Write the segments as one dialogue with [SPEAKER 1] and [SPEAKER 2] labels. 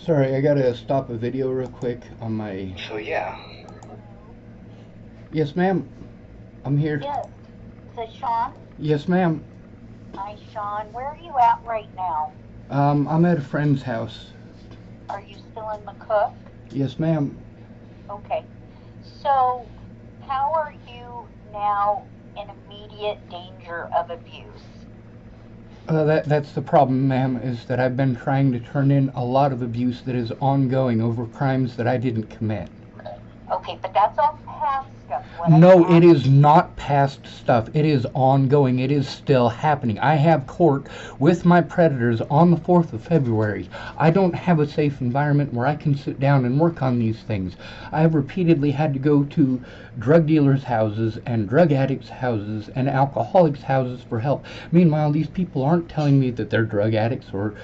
[SPEAKER 1] Sorry, I gotta stop a video real quick on my.
[SPEAKER 2] So yeah.
[SPEAKER 1] Yes, ma'am. I'm here.
[SPEAKER 3] Yes. So, Sean?
[SPEAKER 1] Yes, ma'am.
[SPEAKER 3] Hi, Sean. Where are you at right now?
[SPEAKER 1] I'm at a friend's house.
[SPEAKER 3] Are you still in McCook?
[SPEAKER 1] Yes, ma'am.
[SPEAKER 3] Okay. So, how are you now in immediate danger of abuse?
[SPEAKER 1] That's the problem, ma'am, is that I've been trying to turn in a lot of abuse that is ongoing over crimes that I didn't commit.
[SPEAKER 3] Okay, but that's all past stuff.
[SPEAKER 1] No, it is not past stuff. It is ongoing. It is still happening. I have court with my predators on the 4th of February. I don't have a safe environment where I can sit down and work on these things. I have repeatedly had to go to drug dealers' houses and drug addicts' houses and alcoholics' houses for help. Meanwhile, these people aren't telling me that they're drug addicts or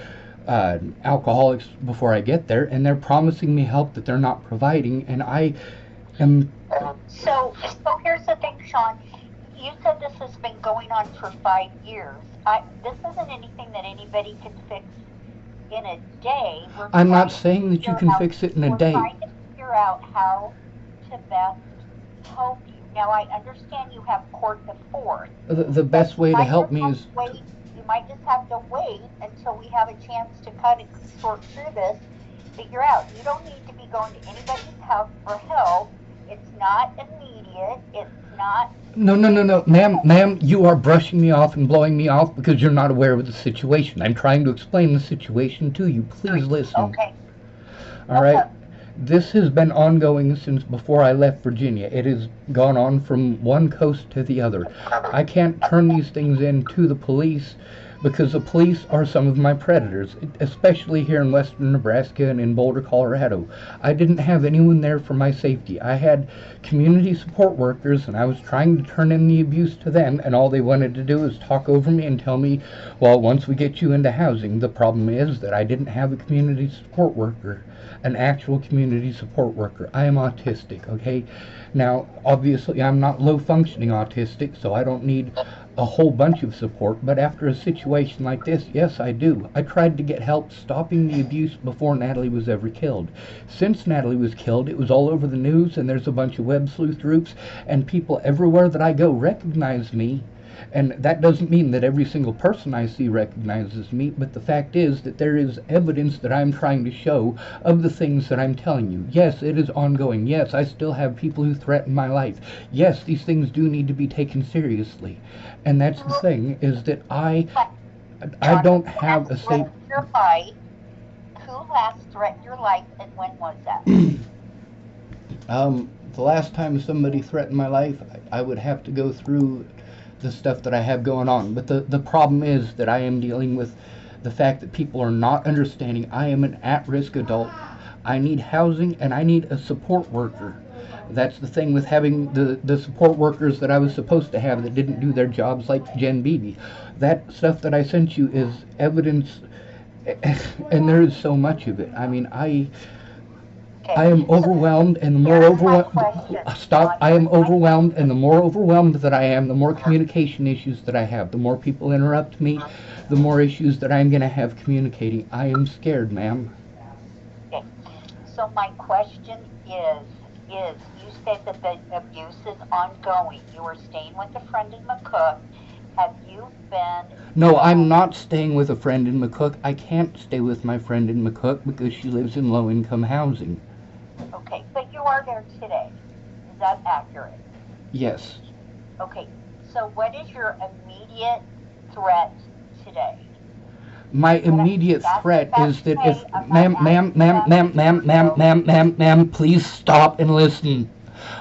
[SPEAKER 1] alcoholics before I get there, and they're promising me help that they're not providing, and I am.
[SPEAKER 3] So here's the thing, Sean. You said this has been going on for 5 years. This isn't anything that anybody can fix in a day.
[SPEAKER 1] I'm not saying that you can fix it in a day.
[SPEAKER 3] We're trying to figure out how to best help you. Now, I understand you have court the 4th.
[SPEAKER 1] The best way to help me is...
[SPEAKER 3] You might just have to wait until we have a chance to kind of sort through this, figure out. You don't need to be going to anybody's house for help. It's not immediate. It's not...
[SPEAKER 1] No. Ma'am, you are brushing me off and blowing me off because you're not aware of the situation. I'm trying to explain the situation to you. Please listen.
[SPEAKER 3] Okay.
[SPEAKER 1] All right? This has been ongoing since before I left Virginia. It has gone on from one coast to the other. I can't turn these things in to the police because the police are some of my predators, especially here in western Nebraska and in Boulder, Colorado. I didn't have anyone there for my safety. I had community support workers, and I was trying to turn in the abuse to them, and all they wanted to do is talk over me and tell me, well, once we get you into housing. The problem is that I didn't have a community support worker, an actual community support worker. I am autistic, okay? Now, obviously, I'm not low-functioning autistic, so I don't need a whole bunch of support, but after a situation like this, yes, I do. I tried to get help stopping the abuse before Natalie was ever killed. Since Natalie was killed, it was all over the news, and there's a bunch of web sleuth groups, and people everywhere that I go recognize me. And that doesn't mean that every single person I see recognizes me, but the fact is that there is evidence that I'm trying to show of the things that I'm telling you. Yes, it is ongoing. Yes, I still have people who threaten my life. Yes, these things do need to be taken seriously. And that's the thing, is that I don't have a safe...
[SPEAKER 3] Who last threatened your life, and when was that?
[SPEAKER 1] The last time somebody threatened my life, I would have to go through the stuff that I have going on. But the problem is that I am dealing with the fact that people are not understanding I am an at-risk adult. I need housing, and I need a support worker. That's the thing with having the support workers that I was supposed to have that didn't do their jobs, like Jen Beebe. That stuff that I sent you is evidence, and there is so much of it. I mean, I am overwhelmed, and the more overwhelmed... Stop. I am overwhelmed, and the more overwhelmed that I am, the more communication issues that I have. The more people interrupt me, the more issues that I'm going to have communicating. I am scared, ma'am.
[SPEAKER 3] Okay. So my question is you said that the abuse is ongoing. You are staying with a friend in McCook. Have you been...
[SPEAKER 1] No, I'm not staying with a friend in McCook. I can't stay with my friend in McCook because she lives in low-income housing.
[SPEAKER 3] Okay, but you are there today. Is that accurate?
[SPEAKER 1] Yes.
[SPEAKER 3] Okay, so what is your immediate threat today?
[SPEAKER 1] My immediate threat is that if... Ma'am, please stop and listen.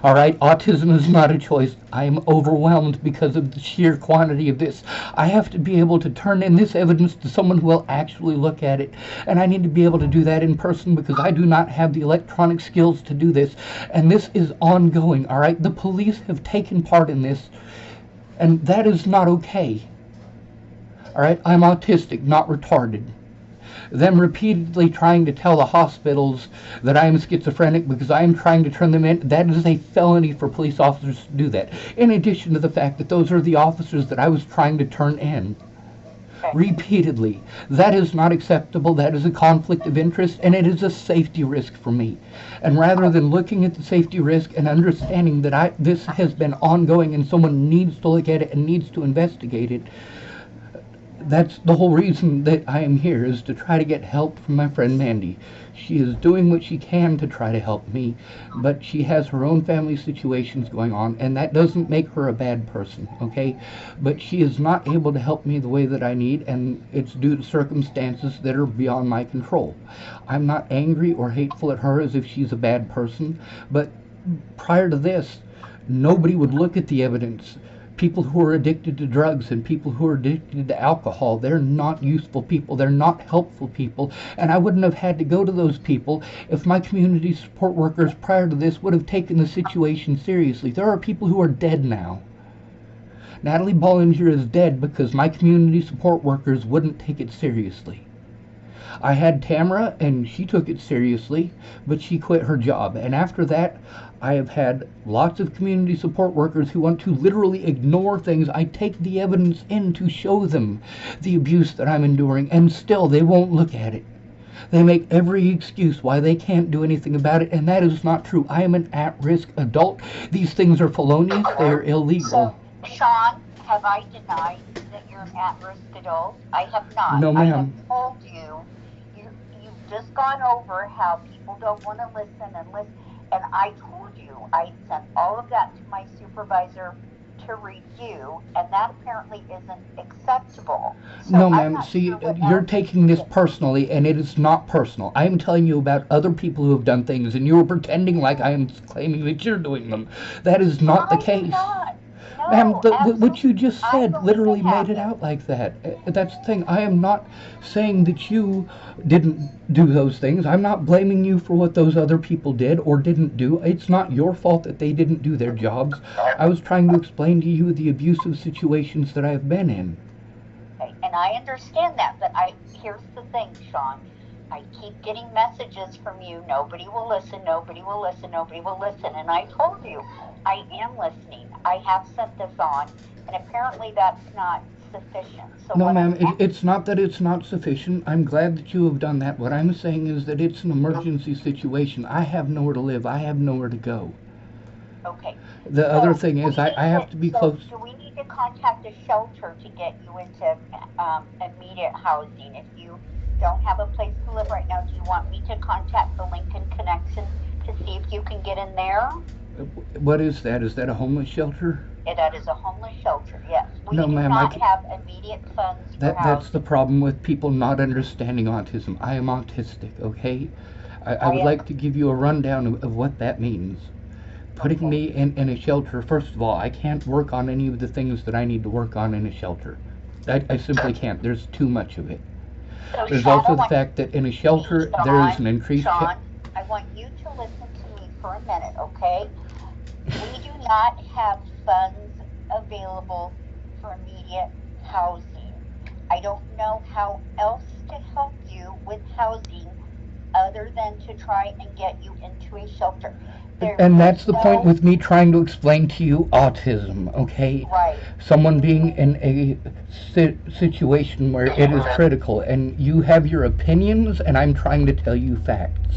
[SPEAKER 1] All right, autism is not a choice. I am overwhelmed because of the sheer quantity of this. I have to be able to turn in this evidence to someone who will actually look at it, and I need to be able to do that in person because I do not have the electronic skills to do this, and this is ongoing, all right? The police have taken part in this, and that is not okay. All right, I'm autistic, not retarded. Them repeatedly trying to tell the hospitals that I am schizophrenic because I am trying to turn them in, that is a felony for police officers to do that. In addition to the fact that those are the officers that I was trying to turn in. repeatedly. That is not acceptable. That is a conflict of interest, and it is a safety risk for me. And rather than looking at the safety risk and understanding that this has been ongoing and someone needs to look at it and needs to investigate it, that's the whole reason that I am here, is to try to get help from my friend Mandy. She is doing what she can to try to help me, but she has her own family situations going on, and that doesn't make her a bad person, okay? But she is not able to help me the way that I need, and it's due to circumstances that are beyond my control. I'm not angry or hateful at her as if she's a bad person, but prior to this, nobody would look at the evidence. People who are addicted to drugs and people who are addicted to alcohol, they're not useful people, they're not helpful people, and I wouldn't have had to go to those people if my community support workers prior to this would have taken the situation seriously. There are people who are dead now. Natalie Bollinger is dead because my community support workers wouldn't take it seriously. I had Tamara, and she took it seriously, but she quit her job. And after that, I have had lots of community support workers who want to literally ignore things. I take the evidence in to show them the abuse that I'm enduring, and still they won't look at it. They make every excuse why they can't do anything about it, and that is not true. I am an at-risk adult. These things are felonious. They are illegal.
[SPEAKER 3] So, Sean, have I denied that you're an at-risk adult? I have not.
[SPEAKER 1] No, ma'am.
[SPEAKER 3] I have told you, you've just gone over how people don't want to listen and listen, and I told you I sent all of that to my supervisor to review, and that apparently isn't acceptable. So
[SPEAKER 1] no, ma'am. See, you're taking this personally, and it is not personal. I am telling you about other people who have done things, and you are pretending like I am claiming that you're doing them. That is not the case.
[SPEAKER 3] No,
[SPEAKER 1] ma'am, what you just said literally made it out like that. That's the thing. I am not saying that you didn't do those things. I'm not blaming you for what those other people did or didn't do. It's not your fault that they didn't do their jobs. I was trying to explain to you the abusive situations that I've been in.
[SPEAKER 3] Okay, and I understand that, but here's the thing, Sean. I keep getting messages from you. Nobody will listen, nobody will listen, nobody will listen. And I told you, I am listening. I have sent this on, and apparently that's not sufficient. So
[SPEAKER 1] no, ma'am, it's not that it's not sufficient. I'm glad that you have done that. What I'm saying is that it's an emergency situation. I have nowhere to live. I have nowhere to go.
[SPEAKER 3] Okay.
[SPEAKER 1] The other thing is I have to be close.
[SPEAKER 3] Do we need to contact a shelter to get you into immediate housing? If you don't have a place to live right now, do you want me to contact the Lincoln Connection to see if you can get in there?
[SPEAKER 1] What is that? Is that a homeless shelter?
[SPEAKER 3] That is a homeless shelter, yes. We
[SPEAKER 1] No,
[SPEAKER 3] do
[SPEAKER 1] ma'am,
[SPEAKER 3] not have immediate funds for housing.
[SPEAKER 1] That's the problem with people not understanding autism. I am autistic, okay? I would like to give you a rundown of what that means. Putting me in a shelter, first of all, I can't work on any of the things that I need to work on in a shelter. I simply can't. There's too much of it.
[SPEAKER 3] So,
[SPEAKER 1] There's
[SPEAKER 3] Sean,
[SPEAKER 1] also the fact that in a shelter, there is an increased...
[SPEAKER 3] Sean, I want you to listen to me for a minute, okay? We do not have funds available for immediate housing. I don't know how else to help you with housing other than to try and get you into a shelter.
[SPEAKER 1] And that's the point with me trying to explain to you autism, okay?
[SPEAKER 3] Right.
[SPEAKER 1] Someone being in a situation where it is critical, and you have your opinions, and I'm trying to tell you facts.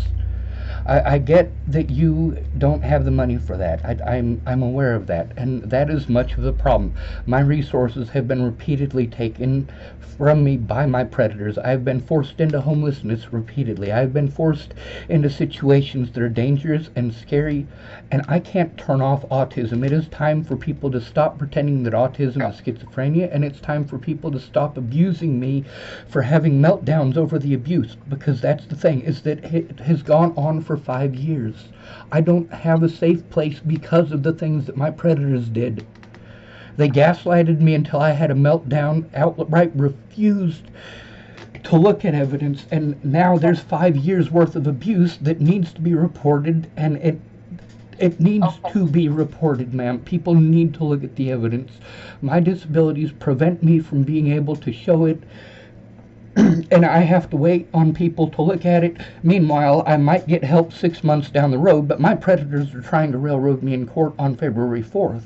[SPEAKER 1] I get that you don't have the money for that. I'm aware of that, and that is much of the problem. My resources have been repeatedly taken from me by my predators. I've been forced into homelessness repeatedly. I've been forced into situations that are dangerous and scary, and I can't turn off autism. It is time for people to stop pretending that autism is schizophrenia, and it's time for people to stop abusing me for having meltdowns over the abuse, because that's the thing, is that it has gone on for 5 years. I don't have a safe place because of the things that my predators did. They gaslighted me until I had a meltdown, outright refused to look at evidence, and now there's 5 years worth of abuse that needs to be reported, and it needs to be reported, ma'am. People need to look at the evidence. My disabilities prevent me from being able to show it and I have to wait on people to look at it. Meanwhile, I might get help 6 months down the road, but my predators are trying to railroad me in court on February 4th.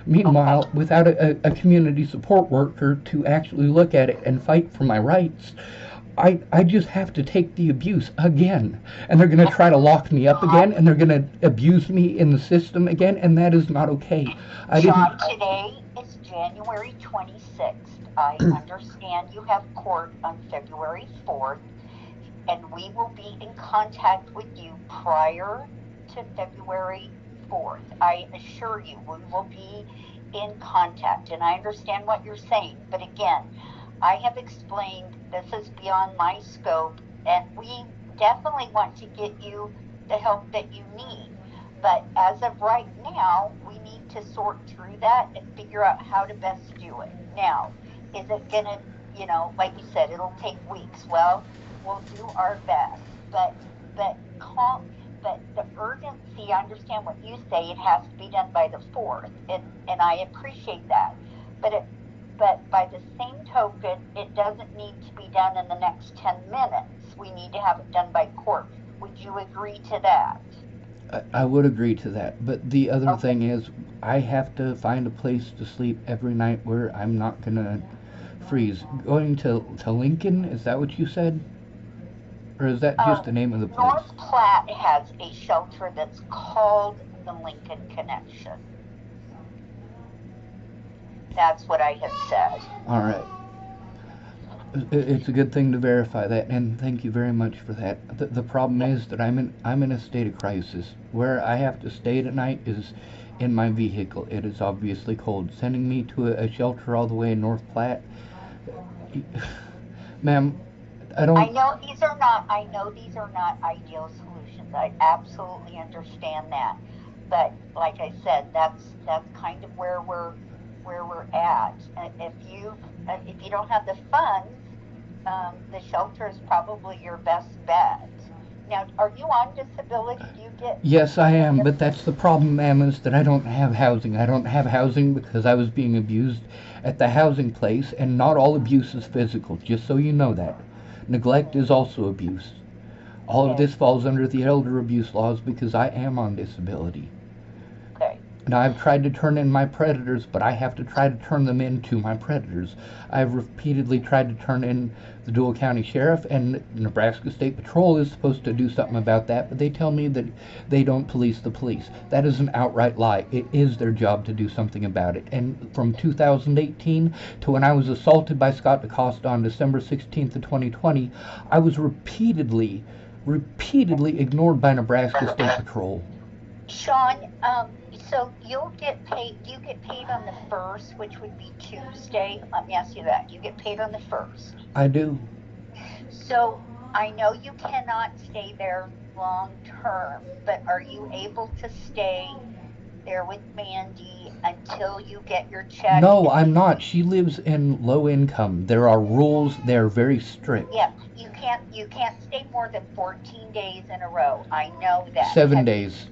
[SPEAKER 1] Meanwhile, without a community support worker to actually look at it and fight for my rights, I just have to take the abuse again. And they're going to try to lock me up again, and they're going to abuse me in the system again, and that is not okay.
[SPEAKER 3] John, today is January 26th. I understand you have court on February 4th, and we will be in contact with you prior to February 4th. I assure you, we will be in contact, and I understand what you're saying, but again, I have explained this is beyond my scope, and we definitely want to get you the help that you need. But as of right now, we need to sort through that and figure out how to best do it. Now, is it going to, like you said, it'll take weeks. Well, we'll do our best. But call, but the urgency, I understand what you say, it has to be done by the 4th, and I appreciate that. But by the same token, it doesn't need to be done in the next 10 minutes. We need to have it done by court. Would you agree to that?
[SPEAKER 1] I would agree to that, but the other thing is, I have to find a place to sleep every night where I'm not gonna freeze. Going to Lincoln, is that what you said? Or is that just the name of the place?
[SPEAKER 3] North Platte has a shelter that's called the Lincoln Connection. That's what I have said.
[SPEAKER 1] All right. It's a good thing to verify that, and thank you very much for that. The problem is that I'm in a state of crisis. Where I have to stay tonight is in my vehicle. It is obviously cold. Sending me to a shelter all the way in North Platte, ma'am, I don't.
[SPEAKER 3] I know these are not ideal solutions. I absolutely understand that, but like I said, that's kind of where we're at. If you don't have the funds, the shelter is probably your best bet. Now, are you on disability? Do you get?
[SPEAKER 1] Yes, I am, but that's the problem, ma'am, is that I don't have housing. I don't have housing because I was being abused at the housing place, and not all abuse is physical, just so you know that. Neglect is also abuse. All of this falls under the elder abuse laws because I am on disability.
[SPEAKER 3] Okay.
[SPEAKER 1] Now, I've tried to turn in my predators, but I have to try to turn them into my predators. I've repeatedly tried to turn in the Dual County Sheriff, and Nebraska State Patrol is supposed to do something about that, but they tell me that they don't police the police. That is an outright lie. It is their job to do something about it. And from 2018 to when I was assaulted by Scott DaCosta on December 16th of 2020, I was repeatedly ignored by Nebraska State Patrol.
[SPEAKER 3] Sean, so you'll get paid. Do you get paid on the 1st, which would be Tuesday? Let me ask you that. You get paid on the 1st.
[SPEAKER 1] I do.
[SPEAKER 3] So I know you cannot stay there long term, but are you able to stay there with Mandy until you get your check?
[SPEAKER 1] No, I'm not. She lives in low income. There are rules. They're very strict.
[SPEAKER 3] Yeah, you can't stay more than 14 days in a row. I know that.
[SPEAKER 1] 7 days.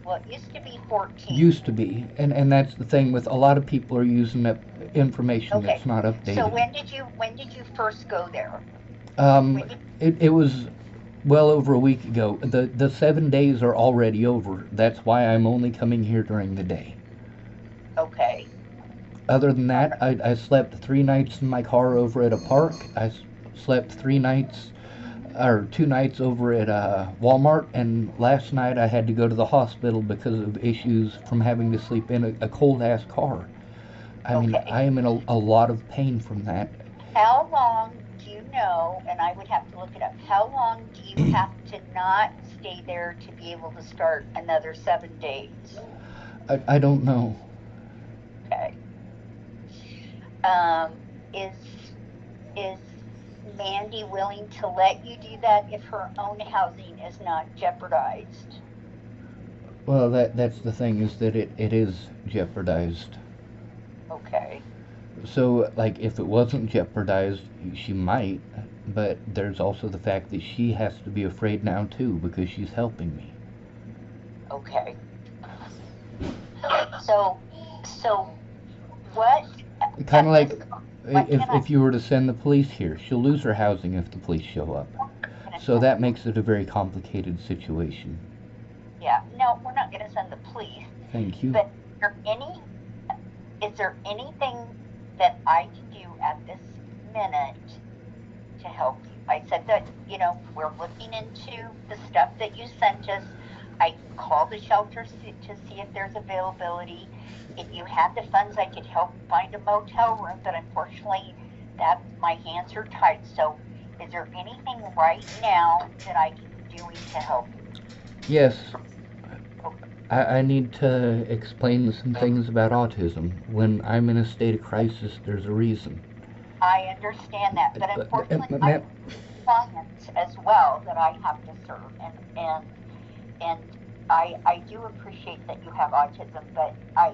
[SPEAKER 3] Well, it used to be 14.
[SPEAKER 1] Used to be, and that's the thing with a lot of people are using up information that's not updated.
[SPEAKER 3] So when did you first go there?
[SPEAKER 1] It was well over a week ago. The 7 days are already over. That's why I'm only coming here during the day.
[SPEAKER 3] Okay.
[SPEAKER 1] Other than that, I slept 3 nights in my car over at a park. I slept 2 nights over at Walmart, and last night I had to go to the hospital because of issues from having to sleep in a cold-ass car. I mean, I am in a lot of pain from that.
[SPEAKER 3] How long do you know, and I would have to look it up, how long do you have to not stay there to be able to start another 7 days?
[SPEAKER 1] I don't know.
[SPEAKER 3] Okay. Is Mandy willing to let you do that if her own housing is not jeopardized?
[SPEAKER 1] Well, that's the thing, is that it is jeopardized.
[SPEAKER 3] Okay.
[SPEAKER 1] So, like, if it wasn't jeopardized, she might, but there's also the fact that she has to be afraid now, too, because she's helping me.
[SPEAKER 3] Okay. So what?
[SPEAKER 1] Kind of like,
[SPEAKER 3] What can I
[SPEAKER 1] If you were to send the police here, she'll lose her housing if the police show up.
[SPEAKER 3] gonna
[SPEAKER 1] So
[SPEAKER 3] send?
[SPEAKER 1] that makes it a very complicated situation.
[SPEAKER 3] Yeah, no, we're not gonna send the police.
[SPEAKER 1] Thank you.
[SPEAKER 3] But is there anything that I can do at this minute to help you? I said that, we're looking into the stuff that you sent us. I can call the shelter to see if there's availability. If you had the funds, I could help find a motel room, but unfortunately, my hands are tied. So, is there anything right now that I can be doing to help you?
[SPEAKER 1] Yes, I need to explain some things about autism. When I'm in a state of crisis, there's a reason.
[SPEAKER 3] I understand that, but unfortunately, I
[SPEAKER 1] Ma'am,
[SPEAKER 3] have clients as well that I have to serve, and I do appreciate that you have autism, but
[SPEAKER 1] I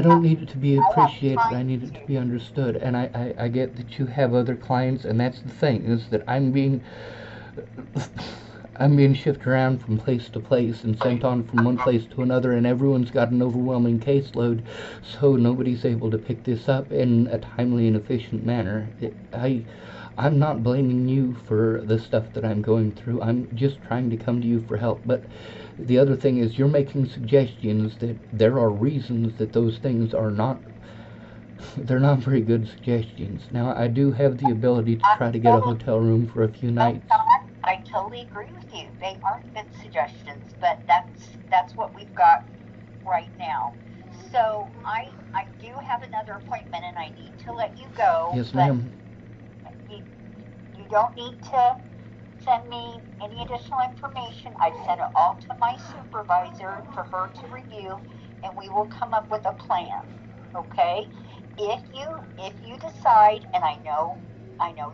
[SPEAKER 1] don't need it to be
[SPEAKER 3] I have
[SPEAKER 1] appreciated, I
[SPEAKER 3] time
[SPEAKER 1] need it to
[SPEAKER 3] to.
[SPEAKER 1] be understood. And I get that you have other clients, and that's the thing, is that I'm being shifted around from place to place and sent on from one place to another, and everyone's got an overwhelming caseload, so nobody's able to pick this up in a timely and efficient manner. I'm not blaming you for the stuff that I'm going through. I'm just trying to come to you for help. But the other thing is, you're making suggestions that there are reasons that those things are not, they're not very good suggestions. Now, I do have the ability to try to get a hotel room for a few nights.
[SPEAKER 3] I totally agree with you. They aren't good suggestions, but that's what we've got right now. So I do have another appointment, and I need to let you go.
[SPEAKER 1] Yes,
[SPEAKER 3] but
[SPEAKER 1] ma'am.
[SPEAKER 3] you don't need to send me any additional information. I sent it all to my supervisor for her to review, and we will come up with a plan. Okay? If you decide, and I know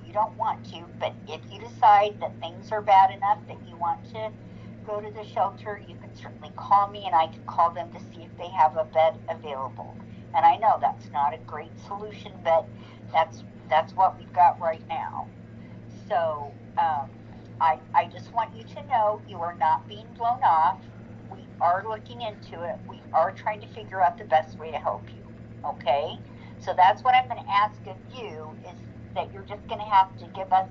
[SPEAKER 3] you don't want to, but if you decide that things are bad enough that you want to go to the shelter, you can certainly call me, and I can call them to see if they have a bed available. And I know that's not a great solution, but that's what we've got right now. So I just want you to know you are not being blown off. We are looking into it. We are trying to figure out the best way to help you. Okay? So that's what I'm going to ask of you, is that you're just going to have to give us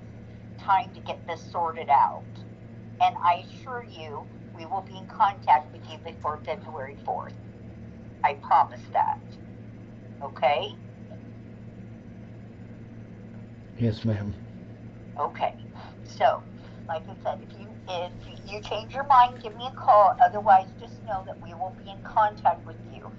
[SPEAKER 3] time to get this sorted out. And I assure you, we will be in contact with you before February 4th. I promise that. Okay?
[SPEAKER 1] Yes, ma'am.
[SPEAKER 3] Okay. So, like I said, if you change your mind, give me a call. Otherwise, just know that we will be in contact with you.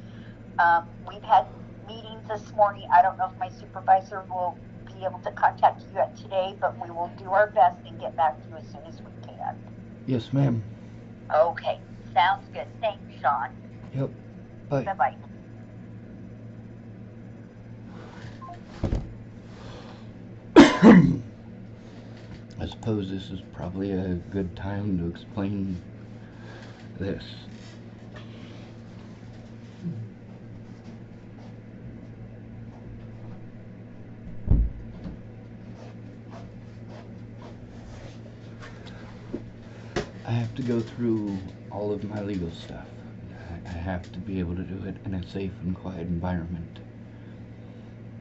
[SPEAKER 3] We've had meetings this morning. I don't know if my supervisor will be able to contact you yet today, but we will do our best and get back to you as soon as we can.
[SPEAKER 1] Yes, ma'am.
[SPEAKER 3] Okay. Sounds good. Thanks, Sean.
[SPEAKER 1] Yep. Bye.
[SPEAKER 3] Bye-bye.
[SPEAKER 1] I suppose this is probably a good time to explain this. I have to go through all of my legal stuff. I have to be able to do it in a safe and quiet environment.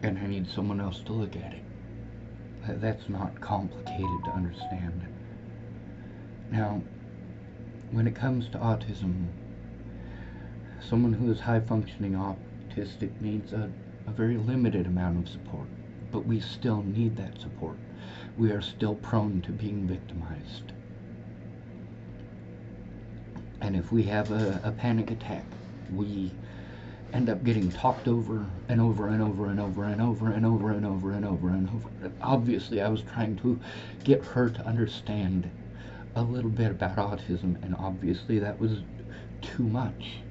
[SPEAKER 1] And I need someone else to look at it. That's not complicated to understand. Now, when it comes to autism, someone who is high-functioning autistic needs a very limited amount of support, but we still need that support. We are still prone to being victimized. And if we have a panic attack, we end up getting talked over and over and over and over and over and over and over and over and over. Obviously, I was trying to get her to understand a little bit about autism, and obviously that was too much.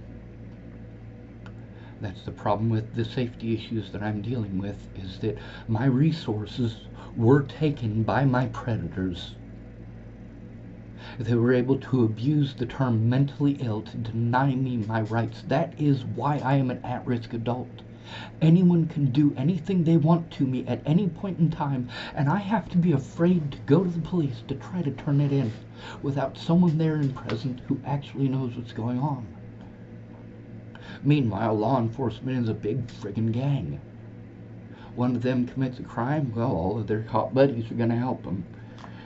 [SPEAKER 1] That's the problem with the safety issues that I'm dealing with, is that my resources were taken by my predators. They were able to abuse the term mentally ill to deny me my rights. That is why I am an at-risk adult. Anyone can do anything they want to me at any point in time, and I have to be afraid to go to the police to try to turn it in without someone there and present who actually knows what's going on. Meanwhile, law enforcement is a big friggin' gang. one of them commits a crime, well, all of their cop buddies are going to help them.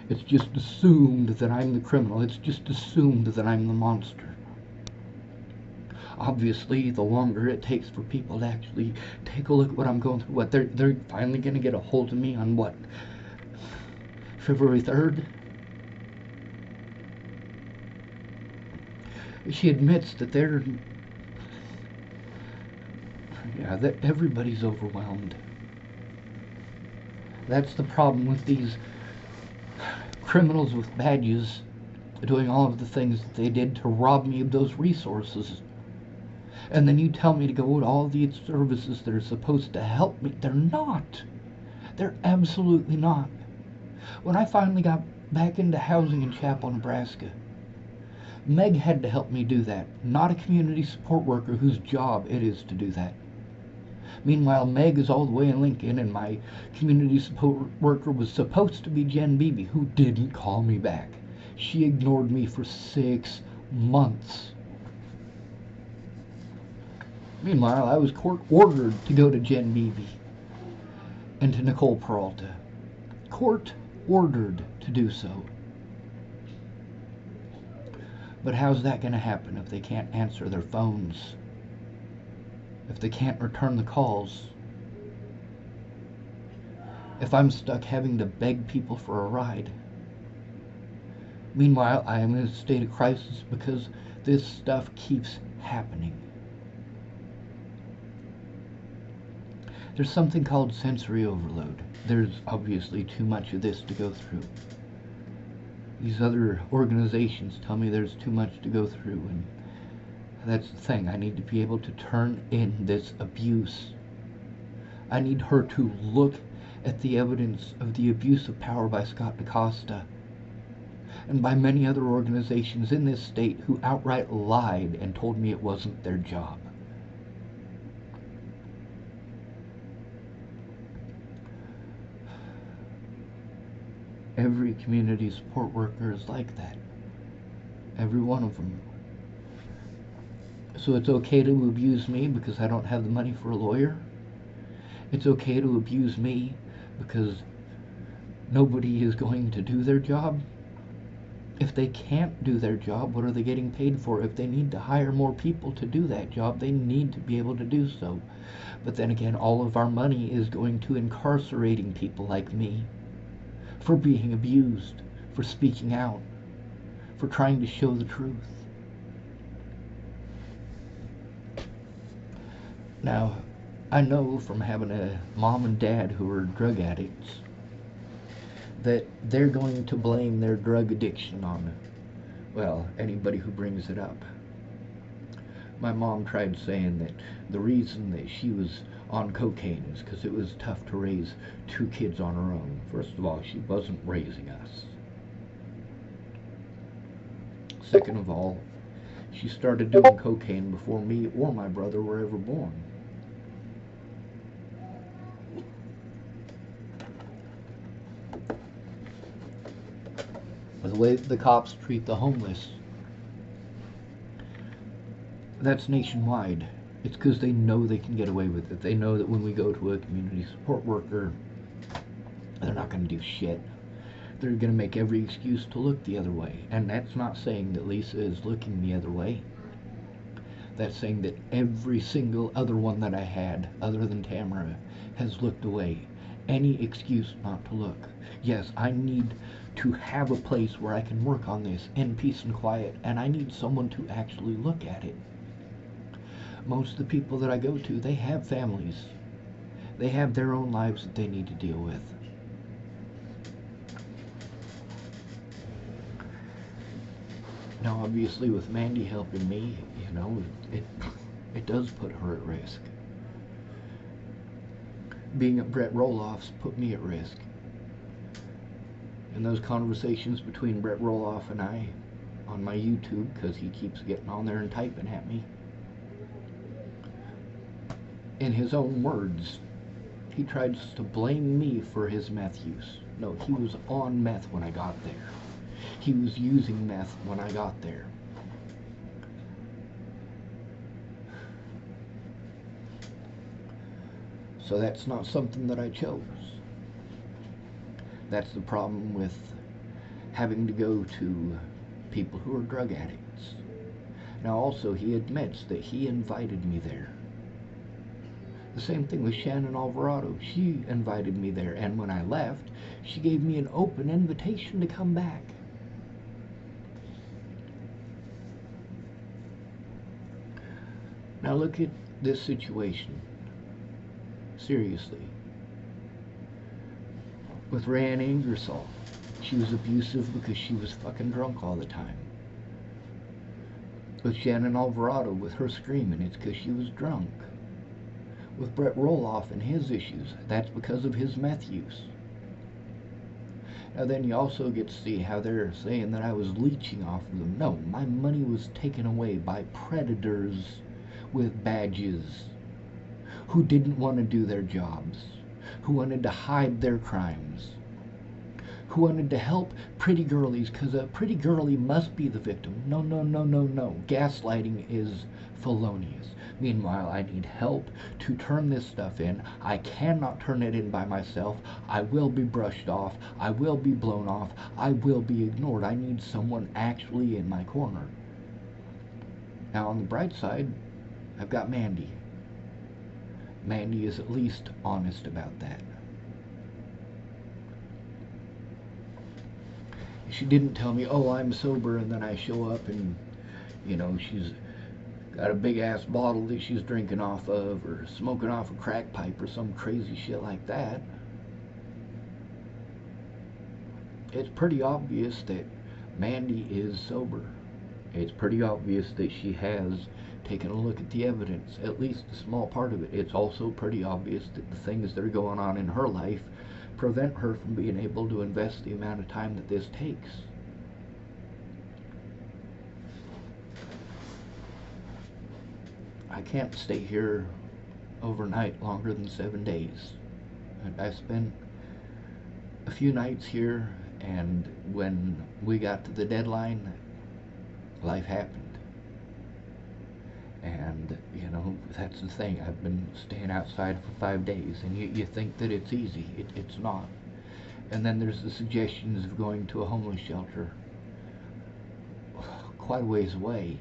[SPEAKER 1] It's just assumed that I'm the criminal. It's just assumed that I'm the monster. Obviously, the longer it takes for people to actually take a look at what I'm going through, what they're finally going to get a hold of me on what, February 3rd? She admits that that everybody's overwhelmed. That's the problem with these criminals with badges doing all of the things that they did to rob me of those resources. And then you tell me to go to all these services that are supposed to help me. They're not. They're absolutely not. When I finally got back into housing in Chapel, Nebraska, Meg had to help me do that, not a community support worker whose job it is to do that. Meanwhile, Meg is all the way in Lincoln, and my community support worker was supposed to be Jen Beebe, who didn't call me back. She ignored me for 6 months. Meanwhile, I was court-ordered to go to Jen Beebe and to Nicole Peralta. Court-ordered to do so. But how's that going to happen if they can't answer their phones? If they can't return the calls? If I'm stuck having to beg people for a ride? Meanwhile, I am in a state of crisis because this stuff keeps happening. There's something called sensory overload. There's obviously too much of this to go through. These other organizations tell me there's too much to go through, and that's the thing. I need to be able to turn in this abuse. I need her to look at the evidence of the abuse of power by Scott DaCosta and by many other organizations in this state who outright lied and told me it wasn't their job. Every community support worker is like that. Every one of them. So it's okay to abuse me because I don't have the money for a lawyer? It's okay to abuse me because nobody is going to do their job? If they can't do their job, what are they getting paid for? If they need to hire more people to do that job, they need to be able to do so. But then again, all of our money is going to incarcerating people like me for being abused, for speaking out, for trying to show the truth. Now, I know from having a mom and dad who are drug addicts that they're going to blame their drug addiction on, well, anybody who brings it up. My mom tried saying that the reason that she was on cocaine is because it was tough to raise 2 kids on her own. First of all, she wasn't raising us. Second of all, she started doing cocaine before me or my brother were ever born. The way the cops treat the homeless, that's nationwide. It's because they know they can get away with it. They know that when we go to a community support worker, they're not going to do shit. They're going to make every excuse to look the other way. And that's not saying that Lisa is looking the other way. That's saying that every single other one that I had, other than Tamara, has looked away. Any excuse not to look. Yes, I need to have a place where I can work on this in peace and quiet, and I need someone to actually look at it. Most of the people that I go to, they have families. They have their own lives that they need to deal with. Now, obviously, with Mandy helping me, it does put her at risk. Being at Brett Roloff's put me at risk. And those conversations between Brett Roloff and I on my YouTube, because he keeps getting on there and typing at me, in his own words, he tries to blame me for his meth use. No, he was on meth when I got there. He was using meth when I got there.
[SPEAKER 2] So that's not something that I chose. That's the problem with having to go to people who are drug addicts. Now also, he admits that he invited me there. The same thing with Shannon Alvarado. She invited me there, and when I left, she gave me an open invitation to come back. Now look at this situation. Seriously. With Rayanne Ingersoll, she was abusive because she was fucking drunk all the time. With Shannon Alvarado, with her screaming, it's because she was drunk. With Brett Roloff and his issues, that's because of his meth use. Now then you also get to see how they're saying that I was leeching off of them. No, my money was taken away by predators with badges who didn't want to do their jobs, who wanted to hide their crimes, who wanted to help pretty girlies because a pretty girlie must be the victim. No, no, no, no, no. Gaslighting is felonious. Meanwhile, I need help to turn this stuff in. I cannot turn it in by myself. I will be brushed off. I will be blown off. I will be ignored. I need someone actually in my corner. Now, on the bright side, I've got Mandy. Mandy is at least honest about that. She didn't tell me, oh, I'm sober, and then I show up and, you know, she's got a big-ass bottle that she's drinking off of, or smoking off a crack pipe, or some crazy shit like that. It's pretty obvious that Mandy is sober. It's pretty obvious that she has taken a look at the evidence, at least a small part of it. It's also pretty obvious that the things that are going on in her life prevent her from being able to invest the amount of time that this takes. I can't stay here overnight longer than 7 days. I spent a few nights here, and when we got to the deadline, life happened. And, you know, that's the thing. I've been staying outside for 5 days, and you think that it's easy. It's not. And then there's the suggestions of going to a homeless shelter quite a ways away.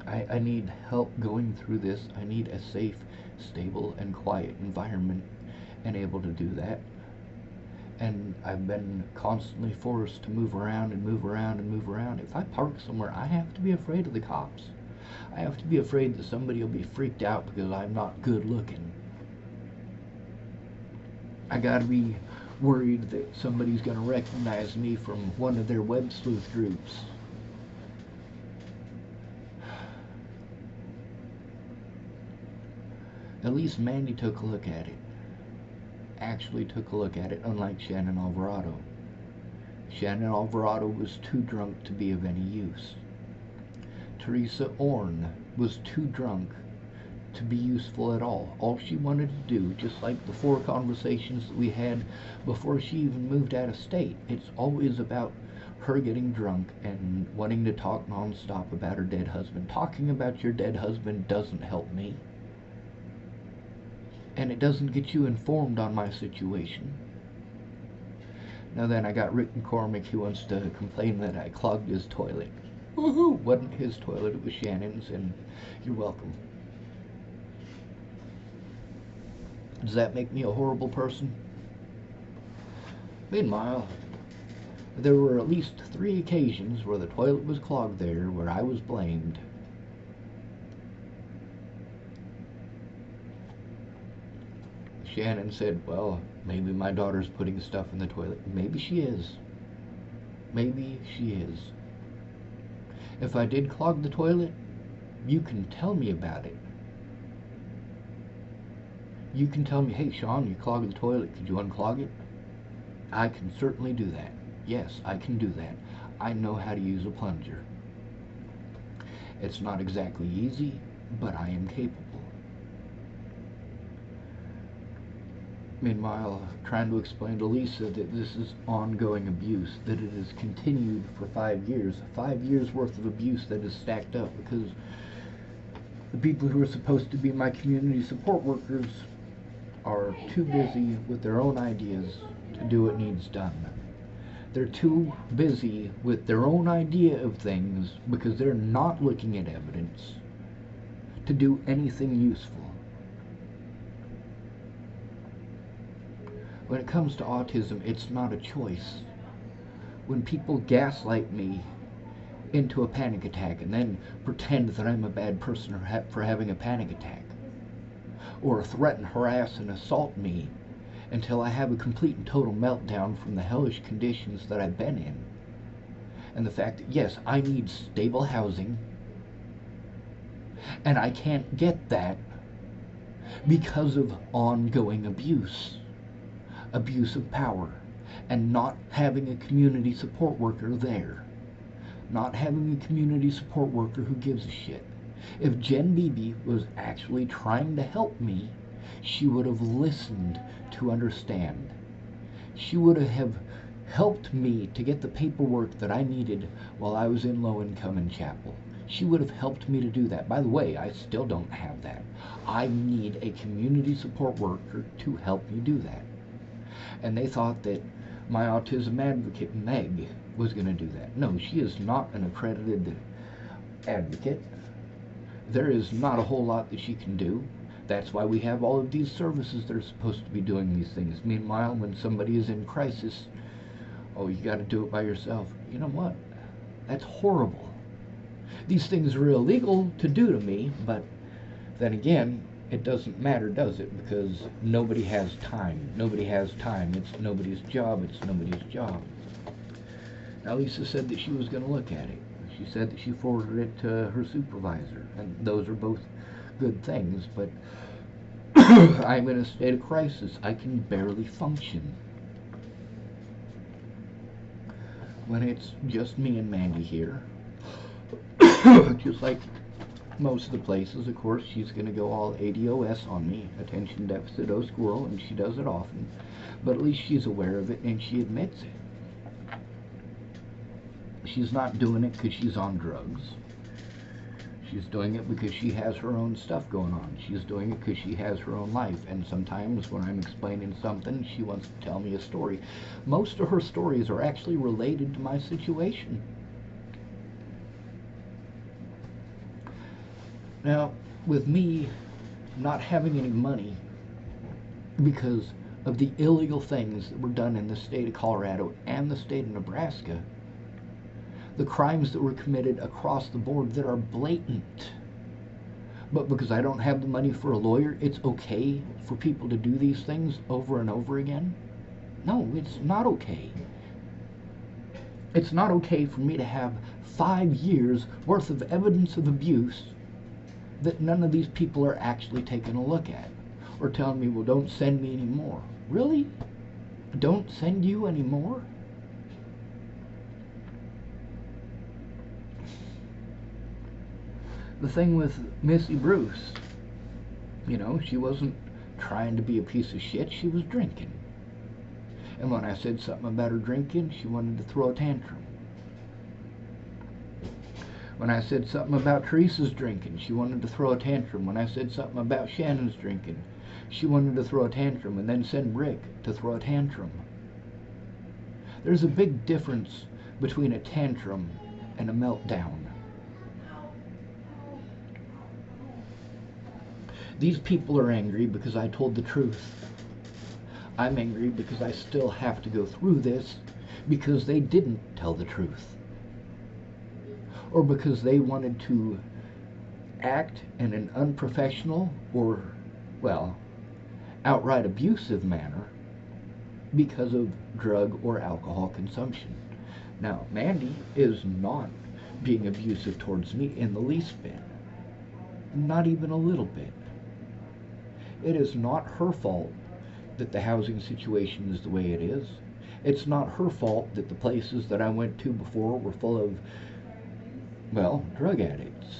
[SPEAKER 2] I need help going through this. I need a safe, stable, and quiet environment, and able to do that. And I've been constantly forced to move around and move around and move around. If I park somewhere, I have to be afraid of the cops. I have to be afraid that somebody will be freaked out because I'm not good looking. I gotta be worried that somebody's gonna recognize me from one of their web sleuth groups. At least Mandy took a look at it. Actually took a look at it, unlike Shannon Alvarado. Shannon Alvarado was too drunk to be of any use. Teresa Orn was too drunk to be useful at all. All she wanted to do, just like the 4 conversations that we had before she even moved out of state, it's always about her getting drunk and wanting to talk nonstop about her dead husband. Talking about your dead husband doesn't help me. And it doesn't get you informed on my situation. Now then, I got Rick McCormick who wants to complain that I clogged his toilet. Woohoo! Wasn't his toilet, it was Shannon's, and you're welcome. Does that make me a horrible person? Meanwhile, there were at least 3 occasions where the toilet was clogged there, where I was blamed. Shannon said, well, maybe my daughter's putting stuff in the toilet. Maybe she is. Maybe she is. If I did clog the toilet, you can tell me about it. You can tell me, hey, Sean, you clogged the toilet. Could you unclog it? I can certainly do that. Yes, I can do that. I know how to use a plunger. It's not exactly easy, but I am capable. Meanwhile, trying to explain to Lisa that this is ongoing abuse, that it has continued for 5 years. 5 years worth of abuse that is stacked up, because The people who are supposed to be my community support workers are too busy with their own ideas to do what needs done. They're too busy with their own idea of things because they're not looking at evidence to do anything useful. When it comes to autism, it's not a choice. When people gaslight me into a panic attack and then pretend that I'm a bad person for having a panic attack, or threaten, harass, and assault me until I have a complete and total meltdown from the hellish conditions that I've been in, and the fact that, yes, I need stable housing, and I can't get that because of ongoing abuse of power, and not having a community support worker there, not having a community support worker who gives a shit. If Jen Beebe was actually trying to help me, she would have listened to understand. She would have helped me to get the paperwork that I needed while I was in low income in Chapel. She would have helped me to do that. By the way, I still don't have that. I need a community support worker to help me do that. And they thought that my autism advocate, Meg, was going to do that. No, she is not an accredited advocate. There is not a whole lot that she can do. That's why we have all of these services that are supposed to be doing these things. Meanwhile, when somebody is in crisis, oh, you got to do it by yourself. You know what? That's horrible. These things are illegal to do to me, but then again, it doesn't matter, does it? Because nobody has time. Nobody has time. It's nobody's job. It's nobody's job. Now, Lisa said that she was going to look at it. She said that she forwarded it to her supervisor, and those are both good things, but I'm in a state of crisis. I can barely function. When it's just me and Mandy here, just like most of the places, of course, she's going to go all ADOS on me, attention deficit O squirrel, and she does it often, but at least she's aware of it and she admits it. She's not doing it because she's on drugs. She's doing it because she has her own stuff going on. She's doing it because she has her own life. And sometimes when I'm explaining something, she wants to tell me a story. Most of her stories are actually related to my situation. Now, with me not having any money because of the illegal things that were done in the state of Colorado and the state of Nebraska, the crimes that were committed across the board that are blatant. But because I don't have the money for a lawyer, it's okay for people to do these things over and over again? No, it's not okay. It's not okay for me to have 5 years worth of evidence of abuse that none of these people are actually taking a look at, or telling me, well, don't send me any more. Really? Don't send you any more? The thing with Missy Bruce, you know, she wasn't trying to be a piece of shit, she was drinking. And when I said something about her drinking, she wanted to throw a tantrum. When I said something about Teresa's drinking, she wanted to throw a tantrum. When I said something about Shannon's drinking, she wanted to throw a tantrum and then send Rick to throw a tantrum. There's a big difference between a tantrum and a meltdown. These people are angry because I told the truth. I'm angry because I still have to go through this because they didn't tell the truth. Or because they wanted to act in an unprofessional or, well, outright abusive manner because of drug or alcohol consumption. Now, Mandy is not being abusive towards me in the least bit. Not even a little bit. It is not her fault that the housing situation is the way it is. It's not her fault that the places that I went to before were full of, well, drug addicts.